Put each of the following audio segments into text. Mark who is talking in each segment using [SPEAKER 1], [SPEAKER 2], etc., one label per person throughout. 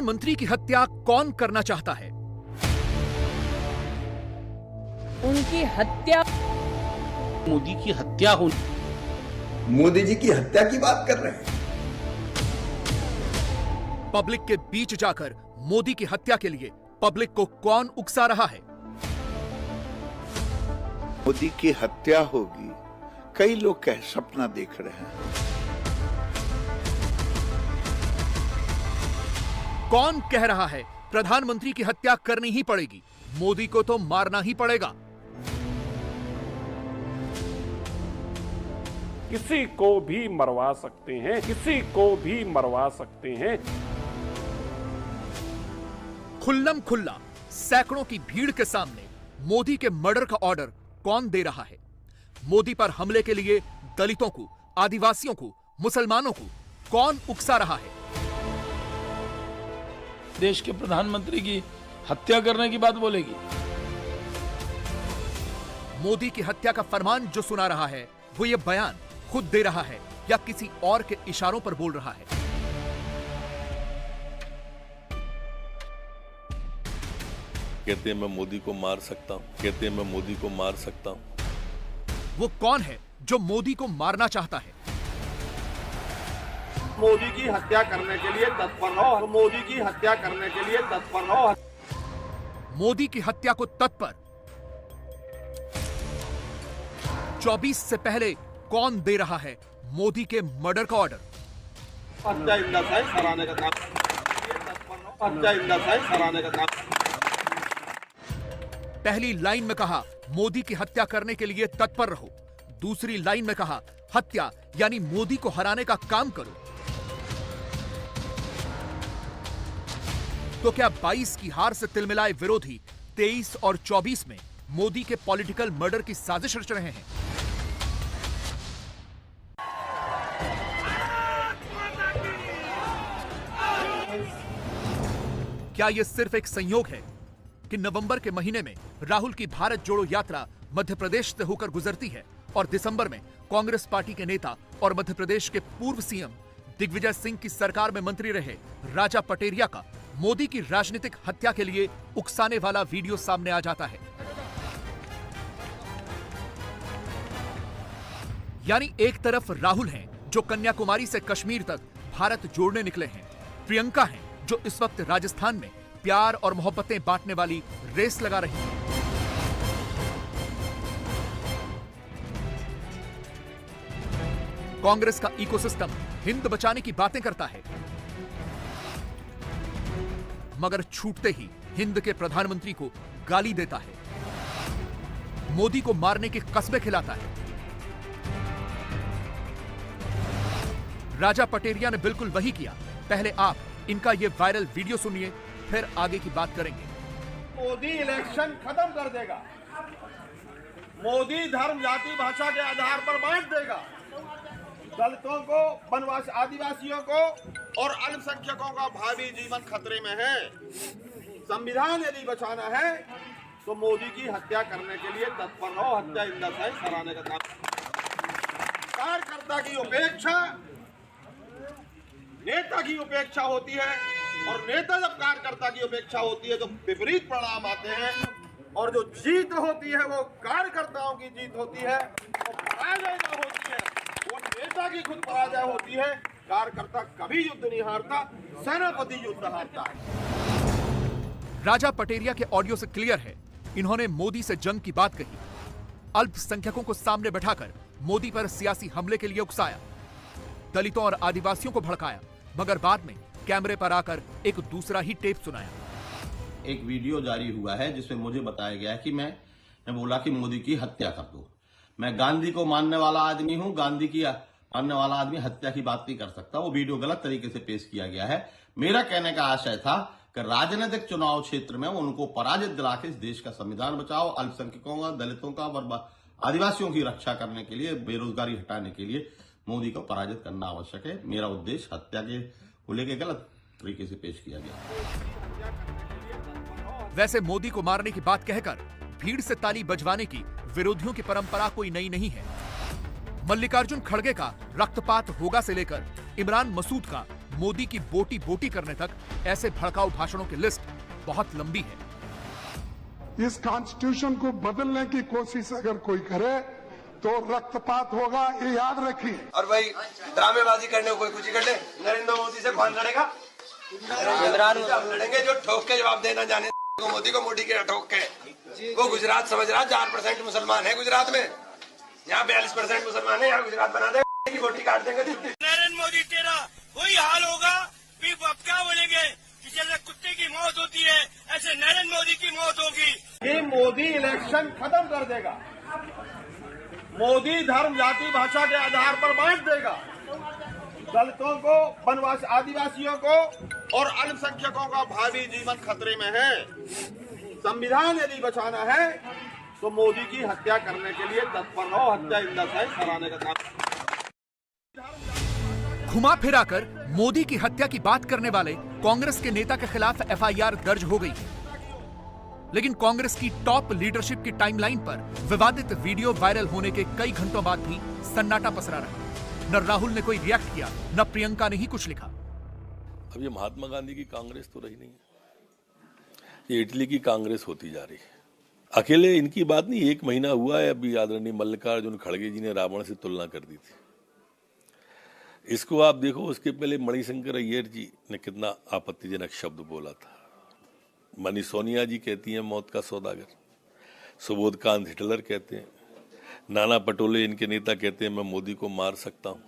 [SPEAKER 1] प्रधानमंत्री की हत्या कौन करना चाहता है?
[SPEAKER 2] उनकी हत्या,
[SPEAKER 3] मोदी की हत्या हो।
[SPEAKER 4] मोदी जी की हत्या की बात कर रहे हैं।
[SPEAKER 1] पब्लिक के बीच जाकर मोदी की हत्या के लिए पब्लिक को कौन उकसा रहा है?
[SPEAKER 5] मोदी की हत्या होगी, कई लोग कह सपना देख रहे हैं।
[SPEAKER 1] कौन कह रहा है प्रधानमंत्री की हत्या करनी ही पड़ेगी, मोदी को तो मारना ही पड़ेगा?
[SPEAKER 6] किसी को भी मरवा सकते हैं, किसी को भी मरवा सकते हैं।
[SPEAKER 1] खुल्लम खुल्ला सैकड़ों की भीड़ के सामने मोदी के मर्डर का ऑर्डर कौन दे रहा है? मोदी पर हमले के लिए दलितों को, आदिवासियों को, मुसलमानों को कौन उकसा रहा है?
[SPEAKER 3] देश के प्रधानमंत्री की हत्या करने की बात बोलेगी।
[SPEAKER 1] मोदी की हत्या का फरमान जो सुना रहा है वो ये बयान खुद दे रहा है या किसी और के इशारों पर बोल रहा है?
[SPEAKER 7] कहते हैं मैं मोदी को मार सकता हूं, कहते हैं मैं मोदी को मार सकता हूं।
[SPEAKER 1] वो कौन है जो मोदी को मारना चाहता है?
[SPEAKER 8] मोदी की हत्या करने के लिए तत्पर रहो, मोदी की हत्या करने के लिए तत्पर रहो।
[SPEAKER 1] मोदी की हत्या को तत्पर 24 से पहले कौन दे रहा है मोदी के मर्डर का ऑर्डर?
[SPEAKER 8] हत्या इन द साइंस हराने का काम, हत्या इन द साइंस हराने का काम।
[SPEAKER 1] पहली लाइन में कहा मोदी की हत्या करने के लिए तत्पर रहो, दूसरी लाइन में कहा हत्या यानी मोदी को हराने का काम करो। तो क्या 22 की हार से तिलमिलाए विरोधी 23 और 24 में मोदी के पॉलिटिकल मर्डर की साजिश रच रहे हैं? क्या यह सिर्फ एक संयोग है कि नवंबर के महीने में राहुल की भारत जोड़ो यात्रा मध्य प्रदेश से होकर गुजरती है और दिसंबर में कांग्रेस पार्टी के नेता और मध्य प्रदेश के पूर्व सीएम दिग्विजय सिंह की सरकार में मंत्री रहे राजा पटेरिया का मोदी की राजनीतिक हत्या के लिए उकसाने वाला वीडियो सामने आ जाता है? यानी एक तरफ राहुल हैं जो कन्याकुमारी से कश्मीर तक भारत जोड़ने निकले हैं, प्रियंका हैं जो इस वक्त राजस्थान में प्यार और मोहब्बतें बांटने वाली रेस लगा रही है। कांग्रेस का इकोसिस्टम हिंद बचाने की बातें करता है मगर छूटते ही हिंद के प्रधानमंत्री को गाली देता है, मोदी को मारने के कस्बे खिलाता है। राजा पटेरिया ने बिल्कुल वही किया। पहले आप इनका ये वायरल वीडियो सुनिए, फिर आगे की बात करेंगे।
[SPEAKER 8] मोदी इलेक्शन खत्म कर देगा, मोदी धर्म जाति भाषा के आधार पर बांट देगा, दलितों को, वनवासी आदिवासियों को और अल्पसंख्यकों का भावी जीवन खतरे में है। संविधान यदि बचाना है तो मोदी की हत्या करने के लिए तत्पर रहो, हत्या इन द साइंस हराने का काम। कार्यकर्ता की उपेक्षा नेता की उपेक्षा होती है और नेता जब कार्यकर्ता की उपेक्षा होती है तो विपरीत परिणाम आते हैं और जो जीत होती है वो कार्यकर्ताओं की जीत होती है और पराजय जो होती है वो नेता की खुद पराजय होती है। कार्यकर्ता कभी युद्ध नहीं हारता, सेनापति युद्ध हारता है।
[SPEAKER 1] राजा पटेरिया के ऑडियो से क्लियर है, इन्होंने मोदी से जंग की बात कही, अल्पसंख्यकों को सामने बैठाकर मोदी पर सियासी हमले के लिए उकसाया, दलितों और आदिवासियों को भड़काया, मगर बाद में कैमरे पर आकर एक दूसरा ही टेप सुनाया।
[SPEAKER 9] एक वीडियो जारी हुआ है जिसमें मुझे बताया गया है कि मैं बोला कि मोदी की हत्या कर दो। मैं गांधी को मानने वाला आदमी हूं, गांधी की मानने वाला आदमी हत्या की बात नहीं कर सकता। वो वीडियो गलत तरीके से पेश किया गया है। मेरा कहने का आशय था कि राजनीतिक चुनाव क्षेत्र में उनको पराजित दिला के इस देश का संविधान बचाओ, अल्पसंख्यकों का, दलितों का और आदिवासियों की रक्षा करने के लिए, बेरोजगारी हटाने के लिए मोदी को पराजित करना आवश्यक है। मेरा उद्देश्य हत्या के को लेकर गलत तरीके से पेश किया गया।
[SPEAKER 1] वैसे मोदी को मारने की बात कहकर भीड़ से ताली बजवाने की विरोधियों की परंपरा कोई नई नहीं है। मल्लिकार्जुन खड़गे का रक्तपात होगा से लेकर इमरान मसूद का मोदी की बोटी बोटी करने तक ऐसे भड़काऊ भाषणों की लिस्ट बहुत लंबी है।
[SPEAKER 10] इस कॉन्स्टिट्यूशन को बदलने की कोशिश अगर कोई करे तो रक्तपात होगा, ये याद रखिए।
[SPEAKER 11] और भाई ड्रामेबाजी करने को कोई कुछ कर ले, नरेंद्र मोदी से कौन लड़ेगा? लड़ेंगे जो ठोक के जवाब देना जाने मोदी को, मोदी के ठोक के। वो गुजरात समझ रहा 4% मुसलमान है गुजरात में, यहाँ 42% मुसलमान है, यहाँ गुजरात बना दे की बोटी काट देंगे।
[SPEAKER 12] नरेंद्र मोदी तेरा वही हाल होगा, फिर अब क्या बोलेंगे कि जैसे कुत्ते की मौत होती है ऐसे नरेंद्र मोदी की मौत होगी।
[SPEAKER 8] ये मोदी इलेक्शन खत्म कर देगा, मोदी धर्म जाति भाषा के आधार पर बांट देगा, दलितों को, वनवासी आदिवासियों को और अल्पसंख्यकों का भावी जीवन खतरे में है। संविधान यदि बचाना है तो मोदी की हत्या करने के लिए तत्पर रहो, हत्या इन द सेंस कराने का काम।
[SPEAKER 1] घुमा फिरा कर मोदी की हत्या की बात करने वाले कांग्रेस के नेता के खिलाफ एफआईआर दर्ज हो गई है, लेकिन कांग्रेस की टॉप लीडरशिप की टाइमलाइन पर विवादित वीडियो वायरल होने के कई घंटों बाद भी सन्नाटा पसरा रहा। न राहुल ने कोई रिएक्ट किया, न प्रियंका ने ही कुछ लिखा।
[SPEAKER 7] अब ये महात्मा गांधी की कांग्रेस तो रही नहीं है, ये इटली की कांग्रेस होती जा रही है। अकेले इनकी बात नहीं, 1 महीना हुआ है अभी आदरणीय मल्लिकार्जुन खड़गे जी ने रावण से तुलना कर दी थी। इसको आप देखो, उसके पहले मणिशंकर अय्यर जी ने कितना आपत्तिजनक शब्द बोला था। मनी सोनिया जी कहती हैं मौत का सौदागर, सुबोधकांत हिटलर कहते हैं, नाना पटोले इनके नेता कहते हैं मैं मोदी को मार सकता हूं,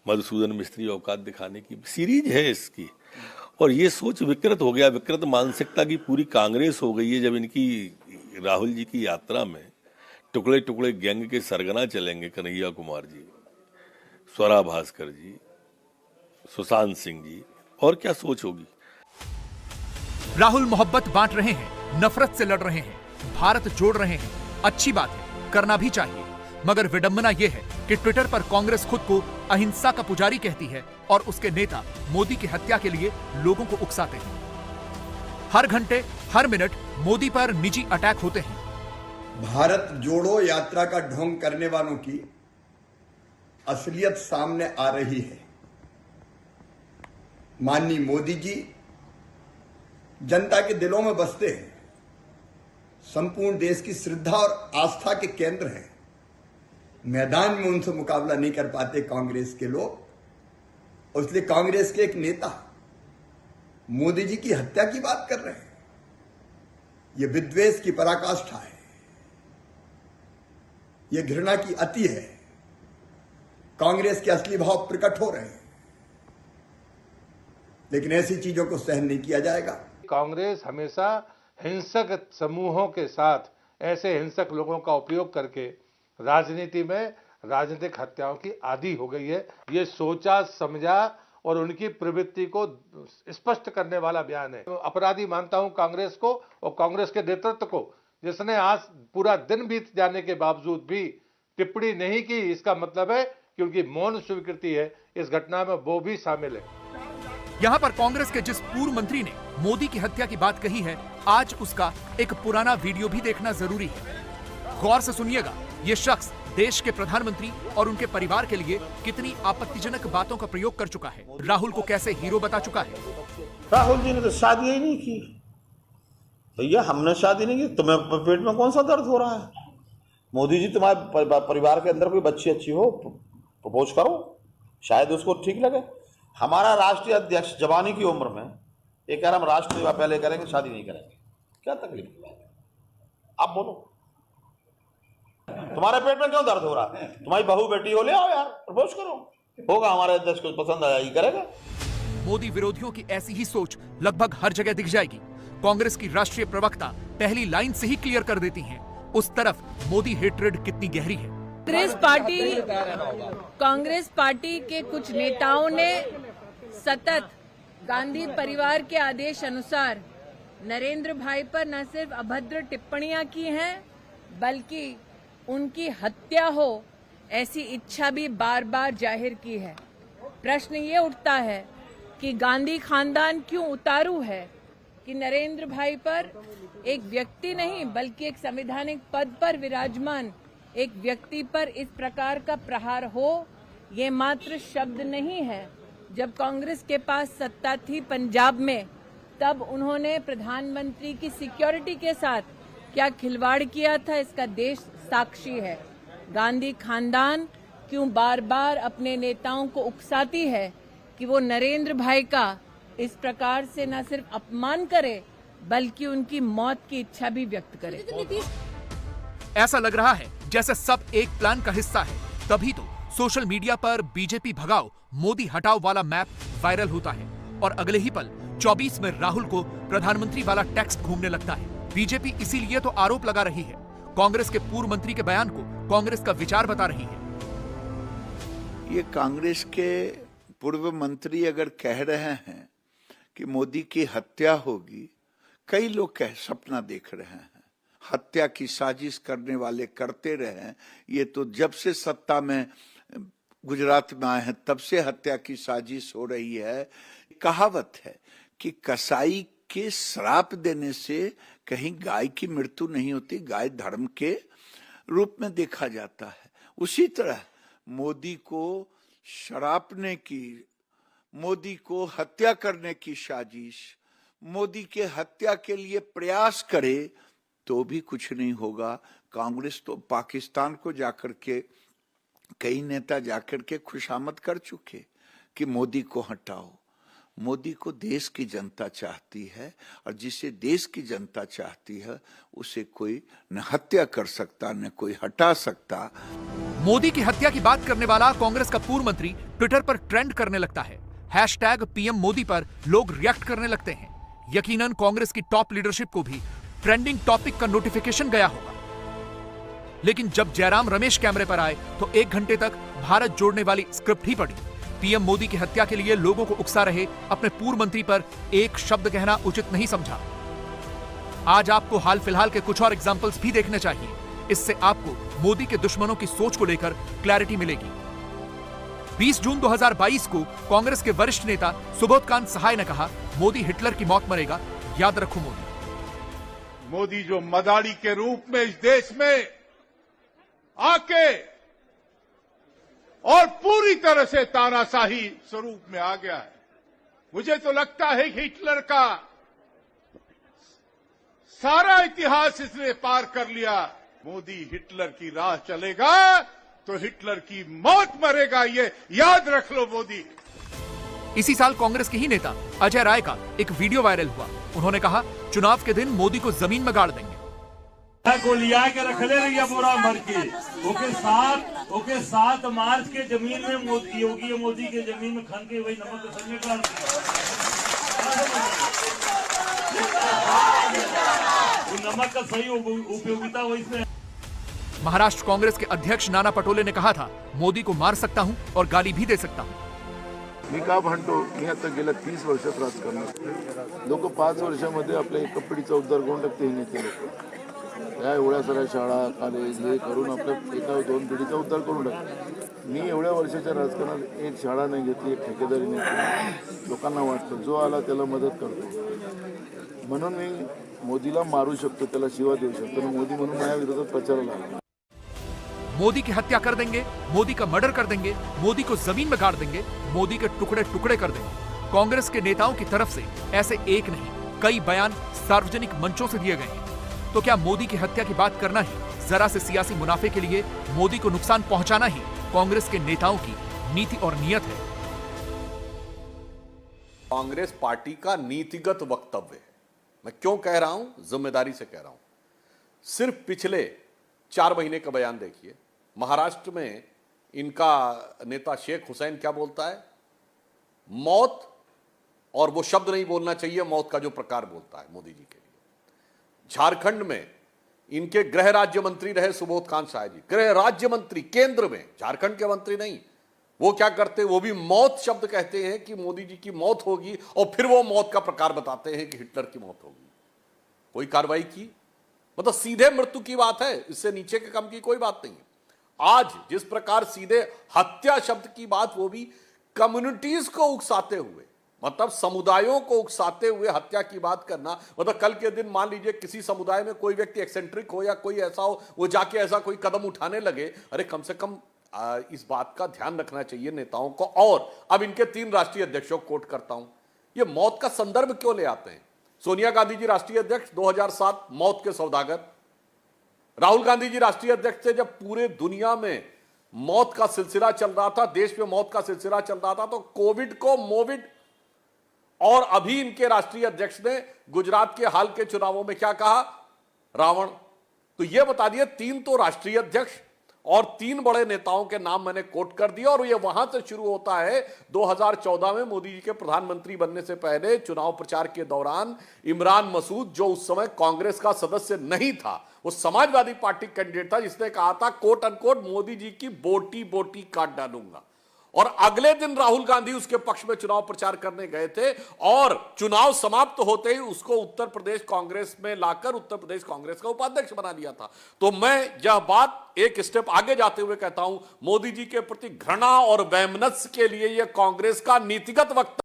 [SPEAKER 7] मधुसूदन मिस्त्री औकात दिखाने की सीरीज है इसकी। और ये सोच विकृत हो गया, विकृत मानसिकता की पूरी कांग्रेस हो गई है। जब इनकी राहुल जी की यात्रा में टुकड़े टुकड़े गैंग के सरगना चलेंगे, कन्हैया कुमार जी, स्वरा भास्कर जी, सुशांत सिंह जी, और क्या सोच होगी।
[SPEAKER 1] राहुल मोहब्बत बांट रहे हैं, नफरत से लड़ रहे हैं, भारत जोड़ रहे हैं, अच्छी बात है, करना भी चाहिए। मगर विडंबना यह है कि ट्विटर पर कांग्रेस खुद को अहिंसा का पुजारी कहती है और उसके नेता मोदी की हत्या के लिए लोगों को उकसाते हैं। हर घंटे हर मिनट मोदी पर निजी अटैक होते हैं।
[SPEAKER 4] भारत जोड़ो यात्रा का ढोंग करने वालों की असलियत सामने आ रही है। माननीय मोदी जी जनता के दिलों में बसते हैं, संपूर्ण देश की श्रद्धा और आस्था के केंद्र हैं। मैदान में उनसे मुकाबला नहीं कर पाते कांग्रेस के लोग, और इसलिए कांग्रेस के एक नेता मोदी जी की हत्या की बात कर रहे हैं। यह विद्वेष की पराकाष्ठा है, यह घृणा की अति है। कांग्रेस के असली भाव प्रकट हो रहे हैं, लेकिन ऐसी चीजों को सहन नहीं किया जाएगा।
[SPEAKER 13] कांग्रेस हमेशा हिंसक समूहों के साथ, ऐसे हिंसक लोगों का उपयोग करके राजनीति में राजनीतिक हत्याओं की आदी हो गई है। ये सोचा समझा और उनकी प्रवृत्ति को स्पष्ट करने वाला बयान है। तो अपराधी मानता हूं कांग्रेस को और कांग्रेस के नेतृत्व को, जिसने आज पूरा दिन बीत जाने के बावजूद भी टिप्पणी नहीं की। इसका मतलब है कि उनकी मौन स्वीकृति है, इस घटना में वो भी शामिल है।
[SPEAKER 1] यहाँ पर कांग्रेस के जिस पूर्व मंत्री ने मोदी की हत्या की बात कही है, आज उसका एक पुराना वीडियो भी देखना जरूरी है। गौर से सुनिएगा, ये शख्स देश के प्रधानमंत्री और उनके परिवार के लिए कितनी आपत्तिजनक बातों का प्रयोग कर चुका है, राहुल को कैसे हीरो बता चुका है।
[SPEAKER 14] राहुल जी ने तो शादी ही नहीं की। भैया हमने शादी नहीं की, तुम्हें पेट में कौन सा दर्द हो रहा है? मोदी जी तुम्हारे परिवार के अंदर कोई बच्ची अच्छी हो, प्रपोज करो, शायद उसको ठीक लगे। हमारा राष्ट्रीय अध्यक्ष जवानी की उम्र में ये कह रहा हम राष्ट्र सेवा पहले करेंगे, शादी नहीं करेंगे। क्या तकलीफ की बात है? आप बोलो, तुम्हारे पेट में क्यों दर्द हो रहा है? तुम्हारी बहू बेटी हो, ले आओ यार, प्रपोज करो, होगा हमारे अध्यक्ष को पसंद आया, ही करेगा।
[SPEAKER 1] मोदी विरोधियों की ऐसी ही सोच लगभग हर जगह दिख जाएगी। कांग्रेस की राष्ट्रीय प्रवक्ता पहली लाइन से ही क्लियर कर देती हैं, उस तरफ मोदी हेट्रेड कितनी गहरी है।
[SPEAKER 2] कांग्रेस पार्टी के कुछ नेताओं ने सतत गांधी परिवार के आदेश अनुसार नरेंद्र भाई पर न सिर्फ अभद्र टिप्पणियां की हैं, बल्कि उनकी हत्या हो ऐसी इच्छा भी बार बार जाहिर की है। प्रश्न ये उठता है कि गांधी खानदान क्यों उतारू है कि नरेंद्र भाई पर एक व्यक्ति नहीं बल्कि एक संवैधानिक पद पर विराजमान एक व्यक्ति पर इस प्रकार का प्रहार हो। ये मात्र शब्द नहीं है, जब कांग्रेस के पास सत्ता थी पंजाब में, तब उन्होंने प्रधानमंत्री की सिक्योरिटी के साथ क्या खिलवाड़ किया था, इसका देश साक्षी है। गांधी खानदान क्यों बार बार अपने नेताओं को उकसाती है कि वो नरेंद्र भाई का इस प्रकार से न सिर्फ अपमान करे बल्कि उनकी मौत की इच्छा भी व्यक्त करे।
[SPEAKER 1] ऐसा लग रहा है जैसे सब एक प्लान का हिस्सा है, तभी तो सोशल मीडिया पर बीजेपी भगाओ मोदी हटाओ वाला मैप वायरल होता है और अगले ही पल 24 में राहुल को प्रधानमंत्री वाला टेक्स्ट घूमने लगता है। बीजेपी इसीलिए तो आरोप लगा रही है, कांग्रेस के पूर्व मंत्री के बयान को कांग्रेस का विचार बता रही है।
[SPEAKER 5] ये कांग्रेस के पूर्व मंत्री अगर कह रहे हैं कि मोदी की हत्या होगी, कई लोग सपना देख रहे हैं। हत्या की साजिश करने वाले करते रहे, ये तो जब से सत्ता में गुजरात में आए हैं तब से हत्या की साजिश हो रही है। कहावत है कि कसाई के श्राप देने से कहीं गाय की मृत्यु नहीं होती, गाय धर्म के रूप में देखा जाता है। उसी तरह मोदी को शरापने की, मोदी को हत्या करने की साजिश, मोदी के हत्या के लिए प्रयास करे तो भी कुछ नहीं होगा। कांग्रेस तो पाकिस्तान को जाकर के कई नेता जाकर के खुशामद कर चुके कि मोदी को हटाओ। मोदी को देश की जनता चाहती है और जिसे देश की जनता चाहती है उसे कोई न हत्या कर सकता न कोई हटा सकता।
[SPEAKER 1] मोदी की हत्या की बात करने वाला कांग्रेस का पूर्व मंत्री ट्विटर पर ट्रेंड करने लगता है। #PM मोदी पर लोग रिएक्ट करने लगते हैं। यकीनन कांग्रेस की टॉप लीडरशिप को भी ट्रेंडिंग टॉपिक का नोटिफिकेशन गया होगा। लेकिन जब जयराम रमेश कैमरे पर आए तो 1 घंटे तक भारत जोड़ने वाली स्क्रिप्ट ही पड़ी। पीएम मोदी की हत्या के लिए लोगों को उकसा रहे अपने पूर्व मंत्री पर एक शब्द कहना उचित नहीं समझा। आज आपको हाल फिलहाल के कुछ और एग्जाम्पल्स भी देखने चाहिए, इससे आपको मोदी के दुश्मनों की सोच को लेकर क्लैरिटी मिलेगी। 20 जून 2022 को कांग्रेस के वरिष्ठ नेता सुबोधकांत सहाय ने कहा, मोदी हिटलर की मौत मरेगा, याद रखो मोदी।
[SPEAKER 15] मोदी जो मदारी के रूप में इस देश में आके और पूरी तरह से तानाशाही स्वरूप में आ गया है, मुझे तो लगता है कि हिटलर का सारा इतिहास इसने पार कर लिया। मोदी हिटलर की राह चलेगा तो हिटलर की मौत मरेगा, ये याद रख लो मोदी।
[SPEAKER 1] इसी साल कांग्रेस के ही नेता अजय राय का एक वीडियो वायरल हुआ। उन्होंने कहा, चुनाव के दिन मोदी को जमीन में गाड़ देंगे।
[SPEAKER 16] को लिया के रख ले रही बोरा भर के ओके 7 मार्च के जमीन में योगी मोदी के जमीन में खन के वही नमक संगे गाड़ नमक का सही उपयोगिता वही से।
[SPEAKER 1] महाराष्ट्र कांग्रेस के अध्यक्ष नाना पटोले ने कहा था, मोदी को मार सकता हूं और गाली भी दे सकता हूं।
[SPEAKER 17] मी का म्हणतो, मी आता गेल्या 30 वर्षात राजकारणात लोक 5 वर्षामध्ये आपल्या एका पिढीचा उद्धार करून टाकते. हे नेते लोक या एवढ्या साऱ्या शाळा कॉलेज हे करून आपल्या एका 2 पिढीचा उद्धार करून टाकते. मी एवढ्या वर्षाच्या राजकारणात एक शाळा नाही घेतली, एक ठेकेदारी नाही केली. लोकांना वाटतं जो आला त्याला मदत करतो म्हणून मी मोदीला मारू शकतो, त्याला शिवा देऊ शकतो. मोदी म्हणून माझ्या विरोधात प्रचाराला आला.
[SPEAKER 1] मोदी की हत्या कर देंगे, मोदी का मर्डर कर देंगे, मोदी को जमीन में गाड़ देंगे, मोदी के टुकड़े टुकड़े कर देंगे। कांग्रेस के नेताओं की तरफ से ऐसे एक नहीं कई बयान सार्वजनिक मंचों से दिए गए हैं। तो क्या मोदी की हत्या की बात करना ही, जरा से सियासी मुनाफे के लिए मोदी को नुकसान पहुंचाना ही कांग्रेस के नेताओं की नीति और नियत है?
[SPEAKER 18] कांग्रेस पार्टी का नीतिगत वक्तव्य, मैं क्यों कह रहा हूं, जिम्मेदारी से कह रहा हूं। सिर्फ पिछले 4 महीने का बयान देखिए। महाराष्ट्र में इनका नेता शेख हुसैन क्या बोलता है, मौत, और वो शब्द नहीं बोलना चाहिए मौत का जो प्रकार बोलता है मोदी जी के लिए। झारखंड में इनके गृह राज्य मंत्री रहे सुबोधकांत सहाय जी, गृह राज्य मंत्री केंद्र में, झारखंड के मंत्री नहीं। वो क्या करते, वो भी मौत शब्द कहते हैं कि मोदी जी की मौत होगी और फिर वो मौत का प्रकार बताते हैं कि हिटलर की मौत होगी। कोई कार्रवाई की, मतलब सीधे मृत्यु की बात है, इससे नीचे के कम की कोई बात नहीं है। आज जिस प्रकार सीधे हत्या शब्द की बात, वो भी कम्युनिटीज को उकसाते हुए, मतलब समुदायों को उकसाते हुए हत्या की बात करना, मतलब कल के दिन मान लीजिए किसी समुदाय में कोई व्यक्ति एक्सेंट्रिक हो या कोई ऐसा हो, वो जाके ऐसा कोई कदम उठाने लगे, अरे कम से कम इस बात का ध्यान रखना चाहिए नेताओं को। और अब इनके 3 राष्ट्रीय अध्यक्षों को कोट करता हूं, ये मौत का संदर्भ क्यों ले आते हैं? सोनिया गांधी जी राष्ट्रीय अध्यक्ष 2007 मौत के सौदागर, राहुल गांधी जी राष्ट्रीय अध्यक्ष थे जब पूरे दुनिया में मौत का सिलसिला चल रहा था, देश में मौत का सिलसिला चल रहा था, तो कोविड को मोविड। और अभी इनके राष्ट्रीय अध्यक्ष ने गुजरात के हाल के चुनावों में क्या कहा? रावण। तो यह बता दिए 3 तो राष्ट्रीय अध्यक्ष और 3 बड़े नेताओं के नाम मैंने कोट कर दिया। और यह वहां से शुरू होता है 2014 में मोदी जी के प्रधानमंत्री बनने से पहले चुनाव प्रचार के दौरान इमरान मसूद, जो उस समय कांग्रेस का सदस्य नहीं था, वो समाजवादी पार्टी कैंडिडेट था, जिसने कहा था कोट अनकोट मोदी जी की बोटी बोटी काट डालूंगा। और अगले दिन राहुल गांधी उसके पक्ष में चुनाव प्रचार करने गए थे और चुनाव समाप्त होते ही उसको उत्तर प्रदेश कांग्रेस में लाकर उत्तर प्रदेश कांग्रेस का उपाध्यक्ष बना दिया था। तो मैं यह बात एक स्टेप आगे जाते हुए कहता हूं, मोदी जी के प्रति घृणा और वैमनस्य के लिए यह कांग्रेस का नीतिगत वक्तव्य